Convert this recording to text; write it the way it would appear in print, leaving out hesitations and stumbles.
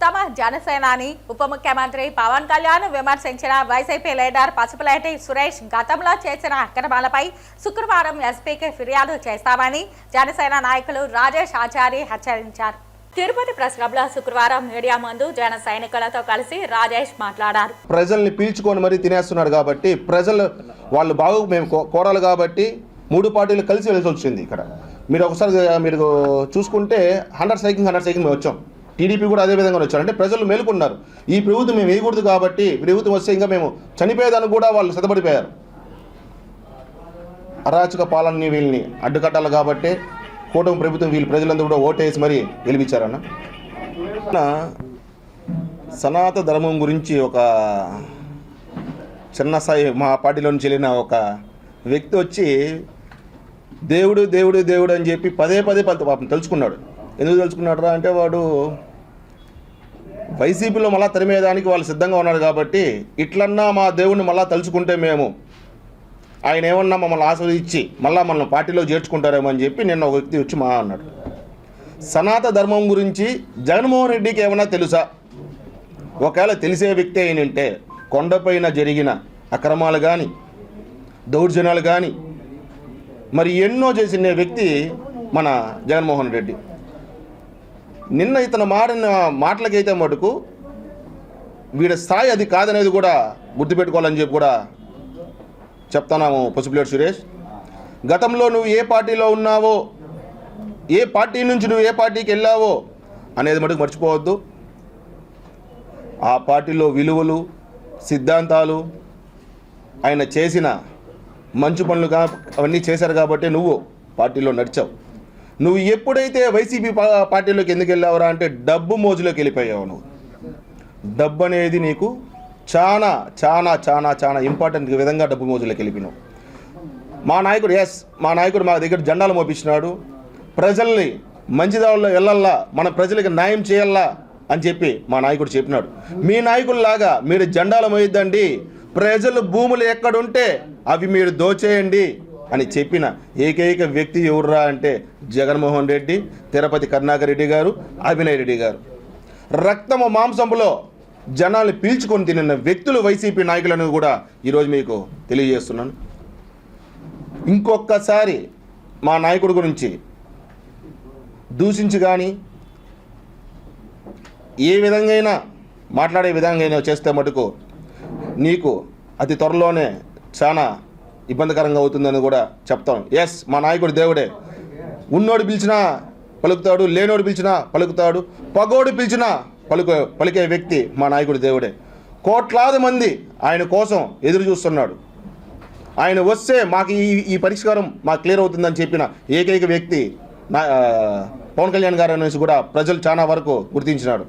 ఉత్తమ జనసేనాని ఉప ముఖ్యమంత్రి పవన్ కళ్యాణ్ విమర్శించిన వైసీపీ లీడర్ పసుపులేటి సురేష్ గతంలో చేసిన అక్రమాలపై శుక్రవారం ఎస్పీకి ఫిర్యాదు చేస్తామని జనసేన నాయకులు రాజేష్ ఆచారి హెచ్చరించారు. తిరుపతి ప్రెస్ క్లబ్లో శుక్రవారం మీడియా ముందు జన సైనికులతో కలిసి రాజేష్ మాట్లాడారు. ప్రజల్ని పీల్చుకొని మరీ తినేస్తున్నాడు కాబట్టి ప్రజలు వాళ్ళు బాగు మేము కోరాలి కాబట్టి మూడు పార్టీలు కలిసి వెళ్ళి వచ్చింది. ఇక్కడ మీరు ఒకసారి మీరు చూసుకుంటే 100 సైకింగ్ మేము వచ్చాం. టీడీపీ కూడా అదే విధంగా వచ్చారు. అంటే ప్రజలు మేలుకున్నారు. ఈ ప్రభుత్వం మేము వేయకూడదు కాబట్టి ప్రభుత్వం వస్తే ఇంకా మేము చనిపోయేదానికి కూడా వాళ్ళు సిద్ధపడిపోయారు. అరాచక పాలనని వీళ్ళని అడ్డుకట్టాలి కాబట్టి కూటమి ప్రభుత్వం వీళ్ళు ప్రజలందరూ కూడా ఓటేసి మరీ గెలిపించారన్న. సనాతన ధర్మం గురించి ఒక చిన్న స్థాయి మా పార్టీలో నుంచి వెళ్ళిన ఒక వ్యక్తి వచ్చి దేవుడు దేవుడు దేవుడు అని చెప్పి పదే పాపం తెలుసుకున్నాడు. ఎందుకు తెలుసుకున్నాడు రా అంటే వాడు వైసీపీలో మళ్ళా తరిమేదానికి వాళ్ళు సిద్ధంగా ఉన్నారు కాబట్టి ఇట్లన్నా మా దేవుడిని మళ్ళా తలుచుకుంటే మేము ఆయన ఏమన్నా మమ్మల్ని ఆస్వాదించి మళ్ళీ మనల్ని పార్టీలో చేర్చుకుంటారేమో అని చెప్పి నిన్న ఒక వ్యక్తి వచ్చి అన్నాడు. సనాతన ధర్మం గురించి జగన్మోహన్ రెడ్డికి ఏమన్నా తెలుసా? ఒకవేళ తెలిసే వ్యక్తి అయినంటే కొండపైన జరిగిన అక్రమాలు కానీ దౌర్జన్యాలు కానీ మరి ఎన్నో చేసిన వ్యక్తి మన జగన్మోహన్ రెడ్డి. నిన్న ఇతను మారిన మాటలకైతే మటుకు వీడి స్థాయి అది కాదనేది కూడా గుర్తుపెట్టుకోవాలని చెప్పి కూడా చెప్తున్నాము. పసుపులేటి సురేష్, గతంలో నువ్వు ఏ పార్టీలో ఉన్నావో, ఏ పార్టీ నుంచి నువ్వు ఏ పార్టీకి వెళ్ళావో అనేది మటుకు మర్చిపోవద్దు. ఆ పార్టీలో విలువలు సిద్ధాంతాలు ఆయన చేసిన మంచి పనులు అవన్నీ చేశారు కాబట్టి నువ్వు పార్టీలో నడిచావు. నువ్వు ఎప్పుడైతే వైసీపీ పార్టీలోకి ఎందుకు వెళ్ళావురా అంటే డబ్బు మోజులోకి వెళ్ళిపోయావు. నువ్వు డబ్బు అనేది నీకు చాలా చాలా చాలా చాలా ఇంపార్టెంట్ విధంగా డబ్బు మోజులోకి వెళ్ళిపోయినావు. మా నాయకుడు మా దగ్గర జెండాలు మోపించినాడు. ప్రజల్ని మంచిదారుల్లో వెళ్ళల్లా, మన ప్రజలకి న్యాయం చేయాలా అని చెప్పి మా నాయకుడు చెప్పినాడు. మీ నాయకుల్లాగా మీరు జెండాలు మోయొద్దండి, ప్రజలు భూములు ఎక్కడుంటే అవి మీరు దోచేయండి అని చెప్పిన ఏకైక వ్యక్తి ఎవర్రా అంటే జగన్మోహన్ రెడ్డి, తిరుపతి కరుణాకర్ రెడ్డి గారు, అభినయ్ రెడ్డి గారు. రక్తము మాంసంలో జనాలు పీల్చుకొని తినిన వ్యక్తులు వైసీపీ నాయకులను కూడా ఈరోజు మీకు తెలియజేస్తున్నాను. ఇంకొకసారి మా నాయకుడి గురించి దూషించి కానీ ఏ విధంగా మాట్లాడే విధంగా చేస్తే మటుకు నీకు అతి త్వరలోనే చాలా ఇబ్బందికరంగా అవుతుందని కూడా చెప్తాం. ఎస్, మా నాయకుడు దేవుడే. ఉన్నోడు పిలిచినా పలుకుతాడు, లేనోడు పిలిచినా పలుకుతాడు, పగోడు పిలిచినా పలికే వ్యక్తి మా నాయకుడు దేవుడే. కోట్లాది మంది ఆయన కోసం ఎదురు చూస్తున్నాడు. ఆయన వస్తే మాకు ఈ పరిష్కారం మాకు క్లియర్ అవుతుందని చెప్పిన ఏకైక వ్యక్తి పవన్ కళ్యాణ్ గారు అనేసి కూడా ప్రజలు చాలా వరకు గుర్తించినాడు.